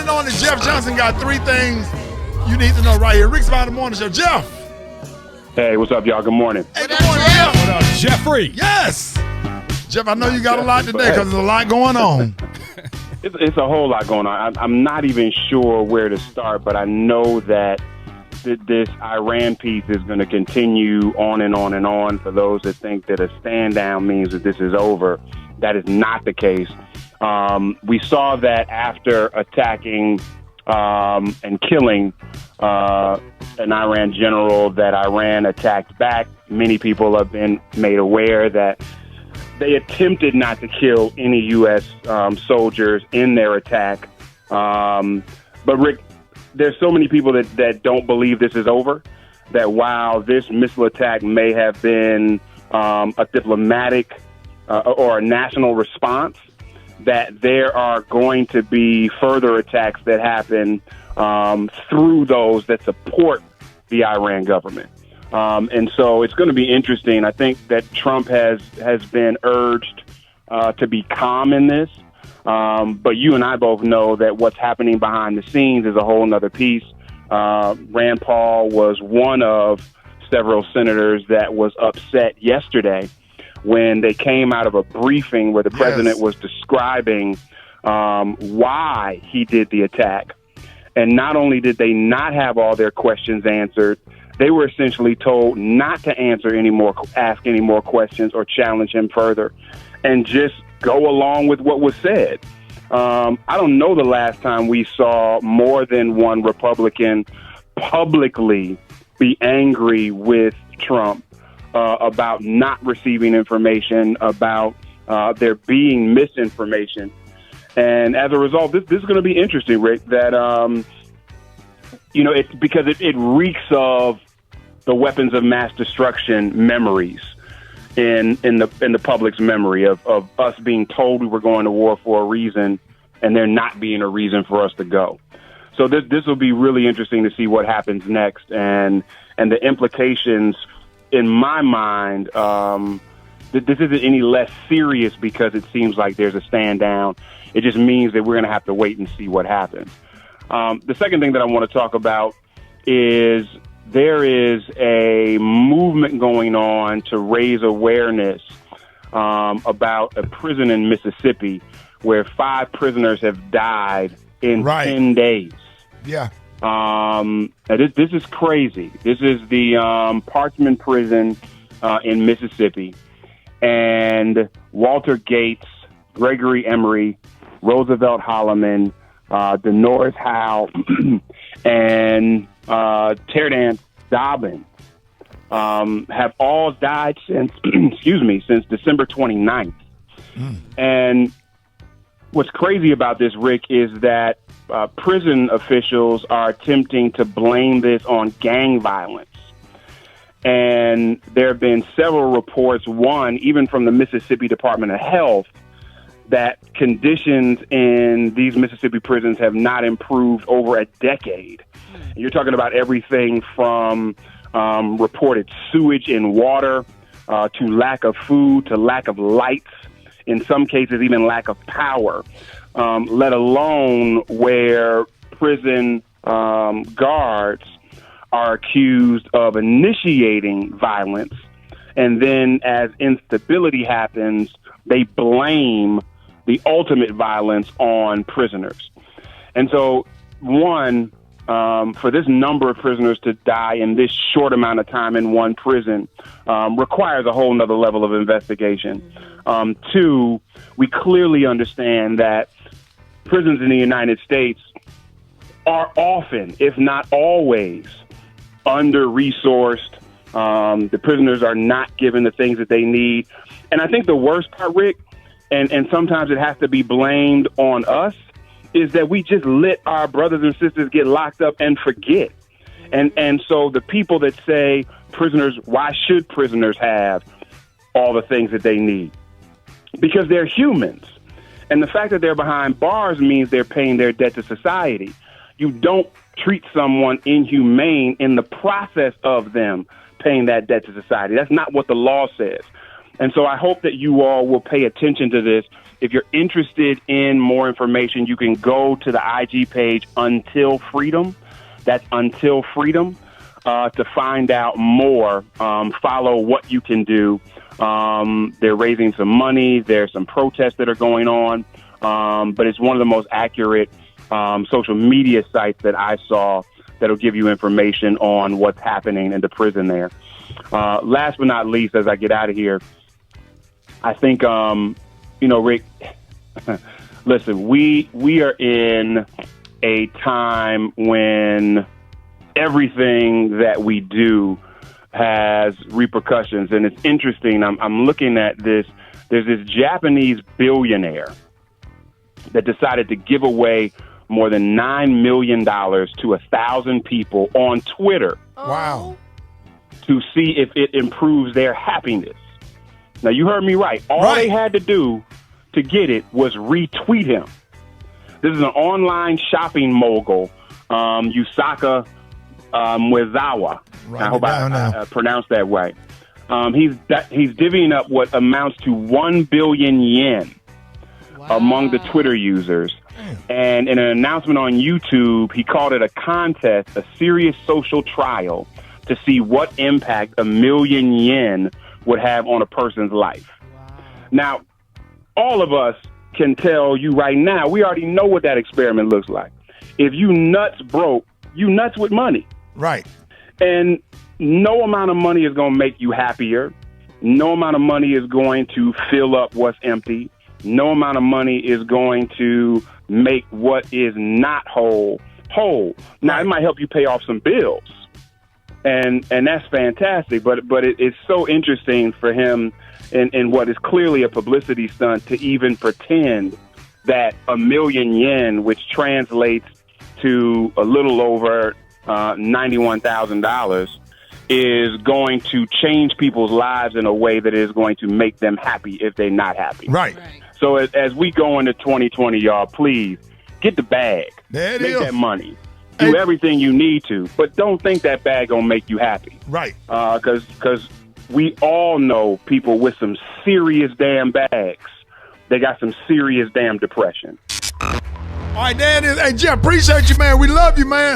morning on the Jeff Johnson got 3 things you need to know right here. Rick's about the morning show. Jeff. Hey, what's up, y'all? Good morning. Hey, good morning, Jeff. What up, Jeffrey? Yes. Jeff, I know you got a lot today because there's a lot going on. It's a whole lot going on. I'm not even sure where to start, but I know that this Iran piece is going to continue on and on and on. For those that think that a stand down means that this is over, that is not the case. We saw that after attacking and killing an Iran general, that Iran attacked back. Many people have been made aware that they attempted not to kill any U.S. Soldiers in their attack. But, Rick, there's so many people that don't believe this is over, that while this missile attack may have been a diplomatic or a national response, that there are going to be further attacks that happen through those that support the Iran government. And so it's going to be interesting. I think that Trump has been urged to be calm in this. But you and I both know that what's happening behind the scenes is a whole other piece. Rand Paul was one of several senators that was upset yesterday when they came out of a briefing where the president was describing why he did the attack. And not only did they not have all their questions answered, they were essentially told not to ask any more questions or challenge him further, and just go along with what was said. I don't know the last time we saw more than one Republican publicly be angry with Trump about not receiving information, about there being misinformation. And as a result, this is going to be interesting, Rick, that, it's because it reeks of the weapons of mass destruction memories in the public's memory of us being told we were going to war for a reason and there not being a reason for us to go. So this will be really interesting to see what happens next, and the implications, in my mind, this isn't any less serious because it seems like there's a stand down. It just means that we're going to have to wait and see what happens. The second thing that I want to talk about is there is a movement going on to raise awareness about a prison in Mississippi where 5 prisoners have died in 10 days. Yeah. This is crazy. This is the Parchman prison in Mississippi. And Walter Gates, Gregory Emery, Roosevelt Holloman, Dolores Howe, and Terrence Dobbins have all died since December 29th. And what's crazy about this, Rick, is that prison officials are attempting to blame this on gang violence. And there have been several reports, one, even from the Mississippi Department of Health, that conditions in these Mississippi prisons have not improved over a decade. And you're talking about everything from reported sewage in water to lack of food to lack of lights, in some cases even lack of power, let alone where prison guards are accused of initiating violence. And then as instability happens, they blame the ultimate violence on prisoners. And so, one, for this number of prisoners to die in this short amount of time in one prison requires a whole nother level of investigation. Two, we clearly understand that prisons in the United States are often, if not always, under-resourced. The prisoners are not given the things that they need. And I think the worst part, Rick, and sometimes it has to be blamed on us, is that we just let our brothers and sisters get locked up and forget. And so the people that say prisoners, why should prisoners have all the things that they need? Because they're humans. And the fact that they're behind bars means they're paying their debt to society. You don't treat someone inhumane in the process of them paying that debt to society. That's not what the law says. And so I hope that you all will pay attention to this. If you're interested in more information, you can go to the IG page Until Freedom. That's Until Freedom to find out more. Follow what you can do. They're raising some money. There's some protests that are going on. But it's one of the most accurate social media sites that I saw that'll give you information on what's happening in the prison there. Last but not least, as I get out of here, I think, Rick, listen, we are in a time when everything that we do has repercussions. And it's interesting. I'm looking at this. There's this Japanese billionaire that decided to give away more than $9 million to 1,000 people on Twitter. Wow. To see if it improves their happiness. Now, you heard me right. All they had to do to get it was retweet him. This is an online shopping mogul, Yusaka Mwezawa. Right. I hope I pronounced that right. He's divvying up what amounts to 1 billion yen among the Twitter users. And in an announcement on YouTube, he called it a contest, a serious social trial to see what impact 1 million yen would have on a person's life. Now, all of us can tell you right now, we already know what that experiment looks like. If you nuts broke, you nuts with money. Right. And no amount of money is going to make you happier. No amount of money is going to fill up what's empty. No amount of money is going to make what is not whole. Now, it might help you pay off some bills. And that's fantastic, but it's so interesting for him in what is clearly a publicity stunt to even pretend that 1 million yen, which translates to a little over $91,000, is going to change people's lives in a way that is going to make them happy if they're not happy. Right. So as we go into 2020, y'all, please get the bag. There it Make is. that money. Do everything you need to, but don't think that bag gonna make you happy. Right. Because we all know people with some serious damn bags. They got some serious damn depression. All right, there it is. Hey, Jeff, appreciate you, man. We love you, man.